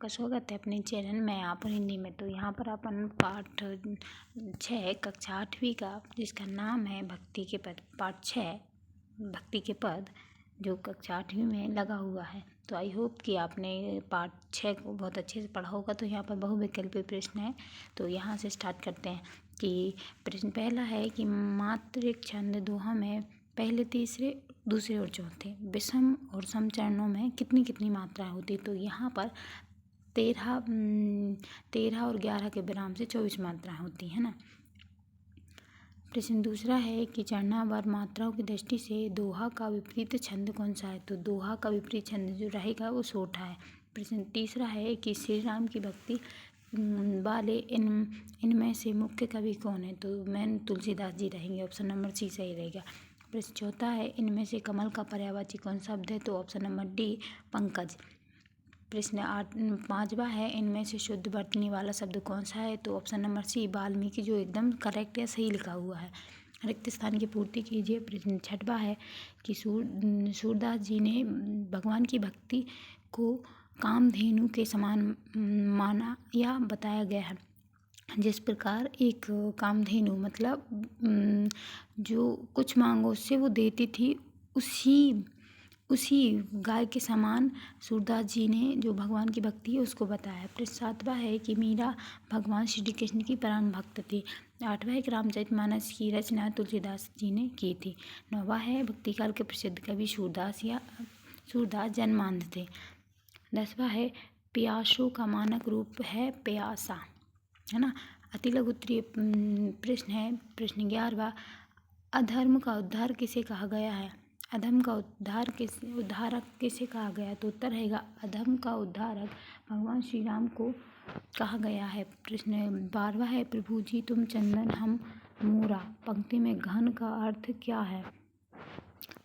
का स्वागत है अपने चैनल में आप हिंदी में। तो यहाँ पर अपन पाठ 6 कक्षा 8वीं का जिसका नाम है भक्ति के पद, पाठ 6 भक्ति के पद, जो कक्षा 8वीं में लगा हुआ है। तो आई होप कि आपने पाठ 6 को बहुत अच्छे से पढ़ा होगा। तो यहाँ पर बहुविकल्पी प्रश्न है, तो यहाँ से स्टार्ट करते हैं कि प्रश्न पहला है कि मात्रिक छंद दोहा में पहले तीसरे दूसरे और चौथे विषम और सम चरणों में कितनी कितनी मात्राएं होती। तो यहाँ पर 13 और 11 के विराम से 24 मात्राएं होती हैं ना। प्रश्न दूसरा है कि चरणावार मात्राओं की दृष्टि से दोहा का विपरीत छंद कौन सा है। तो दोहा का विपरीत छंद जो रहेगा वो सोठा है। प्रश्न तीसरा है कि श्री राम की भक्ति वाले इनमें से मुख्य कवि कौन है। तो मैन तुलसीदास जी रहेंगे, ऑप्शन नंबर सी सही रहेगा। प्रश्न चौथा है इनमें से कमल का पर्यायवाची कौन शब्द है। तो ऑप्शन नंबर डी पंकज। प्रश्न 5वां है इनमें से शुद्ध वर्तनी वाला शब्द कौन सा है। तो ऑप्शन नंबर सी वाल्मीकि, जो एकदम करेक्ट या सही लिखा हुआ है। रिक्त स्थान की पूर्ति कीजिए। प्रश्न 6वां है कि सूरदास जी ने भगवान की भक्ति को कामधेनु के समान माना या बताया गया है। जिस प्रकार एक कामधेनु मतलब जो कुछ मांगो उससे वो देती थी, उसी गाय के समान सूरदास जी ने जो भगवान की भक्ति है उसको बताया। प्रश्न 7वां है कि मीरा भगवान श्री कृष्ण की परम भक्त थी। 8वां है कि रामचरितमानस की रचना तुलसीदास जी ने की थी। 9वां है भक्तिकाल के प्रसिद्ध कवि सूरदास जन्मांध थे। 10वां है प्यासों का मानक रूप है प्यासा, है ना। अति लघु उत्तरीय प्रश्न है। प्रश्न 11वां अधर्म का उद्धार किसे कहा गया है। अधर्म का उद्धारक किसे कहा गया। तो उत्तर रहेगा अधर्म का उद्धारक भगवान श्री राम को कहा गया है। प्रश्न 12वां है प्रभु जी तुम चंदन हम मूरा, पंक्ति में घन का अर्थ क्या है।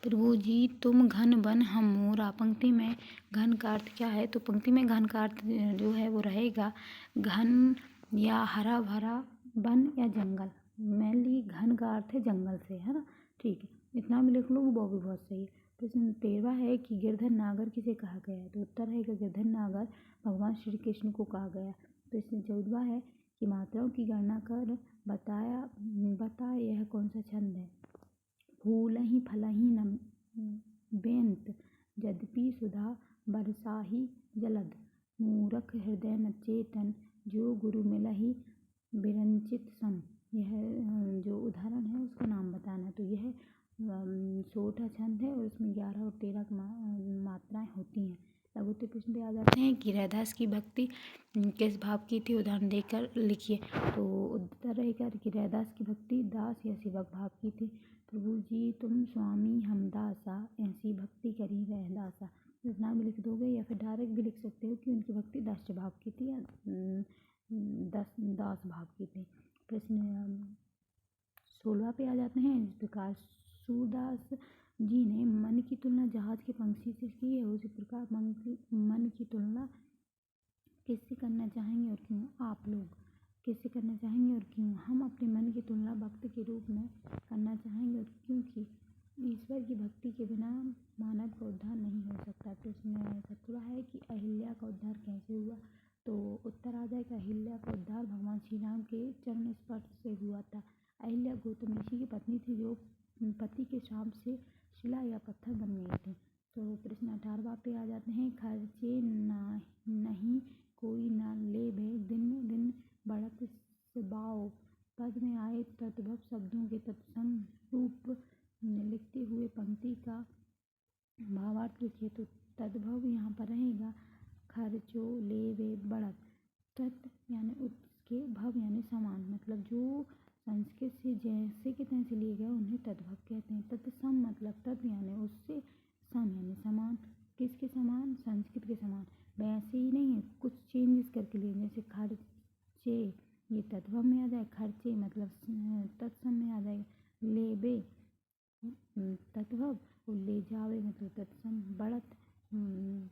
प्रभु जी तुम घन बन हम मूरा, पंक्ति में घन का अर्थ क्या है। तो पंक्ति में घन का अर्थ जो है वो रहेगा घन या हरा भरा वन या जंगल। मेनली घन का अर्थ है जंगल से, है ना। ठीक है, इतना भी लिख लो वो भी बहुत सही है। प्रश्न 13वां है कि गिरधर नागर किसे कहा गया है। तो उत्तर रहेगा गिरधर नागर भगवान श्री कृष्ण को कहा गया। प्रश्न 14वां है कि मात्राओं की गणना कर बता यह कौन सा छंद है। फूलहि फलहि न बेंत, यद्यपि सुधा बरसाहि जलद, मूरख हृदय न चेतन, जो गुरु मिलहि विरंचित सम। यह जो उदाहरण है उसका नाम बताना। तो यह सोठा छंद है और इसमें 11 और 13 मात्राएं होती हैं। लघु उत्तरीय प्रश्न पे आ जाते हैं कि रैदास की भक्ति किस भाव की थी, उदाहरण देकर लिखिए। तो उत्तर रहेगा कि रैदास की भक्ति दास या सेवक भाव की थी। प्रभु जी तुम स्वामी हम दासा, ऐसी भक्ति करी रैदासा। इतना भी लिख दोगे या फिर डायरेक्ट भी लिख सकते हो कि उनकी भक्ति दास्य भाव की थी या दास भाव की थी। प्रश्न 16वां पे आ जाते हैं। इस प्रकार सूरदास जी ने मन की तुलना जहाज के पंछी से की है, उसी प्रकार मन की तुलना किससे करना चाहेंगे और क्यों। आप लोग किससे करना चाहेंगे और क्यों। हम अपने मन की तुलना भक्त के रूप में करना चाहेंगे और क्योंकि ईश्वर की भक्ति के बिना मानव का उद्धार नहीं हो सकता। प्रश्न 17वां है कि अहिल्या का उद्धार कैसे हुआ। तो उत्तर आ जाएगा अहिल्या का उद्धार भगवान श्री राम के चरण स्पर्श से हुआ था। अहिल्या गौतम ऋषि की पत्नी थी जो पति के श्राप से शिला या पत्थर बन गई थी। तो प्रश्न 18वां पे आ जाते हैं। खर्चे नहीं कोई न लेबे, दिन दिन बढ़त सबाओ, पद में आए तद्भव शब्दों के तत्सम रूप लिखते हुए पंक्ति का भावार्थ लिखिए। तो तद्भव यहाँ पर रहेगा खर्चो लेबे बढ़त, तत् यानी उसके, भव यानी समान, मतलब जो संस्कृत से जैसे के तैसे लिए गए उन्हें तद्भव कहते हैं। तत्सम मतलब तत् यानी उससे, सम यानी समान, किसके समान, संस्कृत के समान। वैसे ही नहीं है, कुछ चेंजेस करके लिए, जैसे खर्चे ये तद्भव में आ जाए, खर्चे मतलब तत्सम में आ जाएगा, लेबे तद्भव और ले जावे मतलब तत्सम,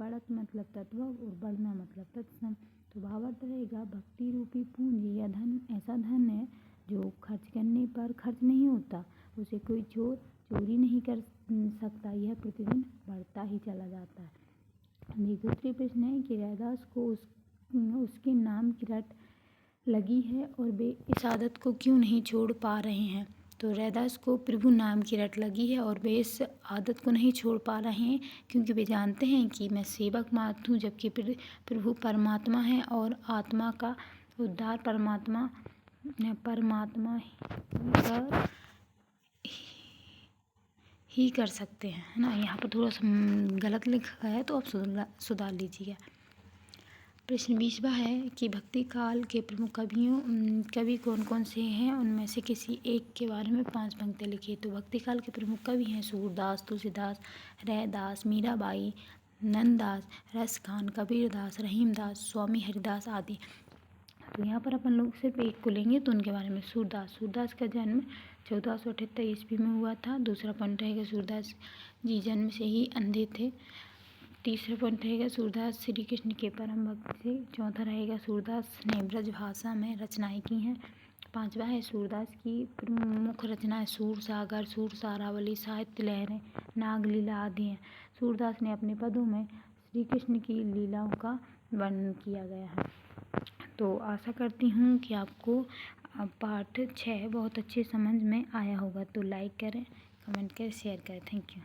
बढ़त मतलब तद्भव और बढ़ना मतलब तत्सम। तो भावार्थ रहेगा भक्ति रूपी पूंजी या धन ऐसा धन है जो खर्च करने पर खर्च नहीं होता, उसे कोई चोर चोरी नहीं कर सकता, यह प्रतिदिन बढ़ता ही चला जाता है। दूसरे प्रश्न है कि रैदास को उसके नाम की रट लगी है और वे इस आदत को क्यों नहीं छोड़ पा रहे हैं। तो रैदास को प्रभु नाम की रट लगी है और वे इस आदत को नहीं छोड़ पा रहे हैं क्योंकि वे जानते हैं कि मैं सेवक मात्र हूँ, जबकि प्रभु परमात्मा है और आत्मा का उद्धार परमात्मा ही कर सकते हैं, है ना। यहाँ पर थोड़ा सा गलत लिखा है तो आप सुधार लीजिएगा। प्रश्न 20वां है कि भक्ति काल के प्रमुख कवि कौन कौन से हैं, उनमें से किसी एक के बारे में 5 पंक्तियाँ लिखिए। तो भक्ति काल के प्रमुख कवि हैं सूरदास, तुलसीदास, रैदास, मीराबाई, नंददास, रसखान, कबीरदास, रहीमदास, स्वामी हरिदास आदि। तो यहाँ पर अपन लोग सिर्फ एक को लेंगे तो उनके बारे में। सूरदास का जन्म 1478 ईस्वी में हुआ था। दूसरा पॉइंट रहेगा सूरदास जी जन्म से ही अंधे थे। तीसरा पॉइंट रहेगा सूरदास श्री कृष्ण के परम भक्त थे। चौथा रहेगा सूरदास ने ब्रज भाषा में रचनाएं की हैं। 5वां है सूरदास की प्रमुख रचनाएं सूर सागर, सूर सारावली, साहित्य लहरें, नागलीला आदि हैं। सूरदास ने अपने पदों में श्री कृष्ण की लीलाओं का वर्णन किया गया है। तो आशा करती हूँ कि आपको पाठ 6 बहुत अच्छे समझ में आया होगा। तो लाइक करें, कमेंट करें, शेयर करें। Thank you.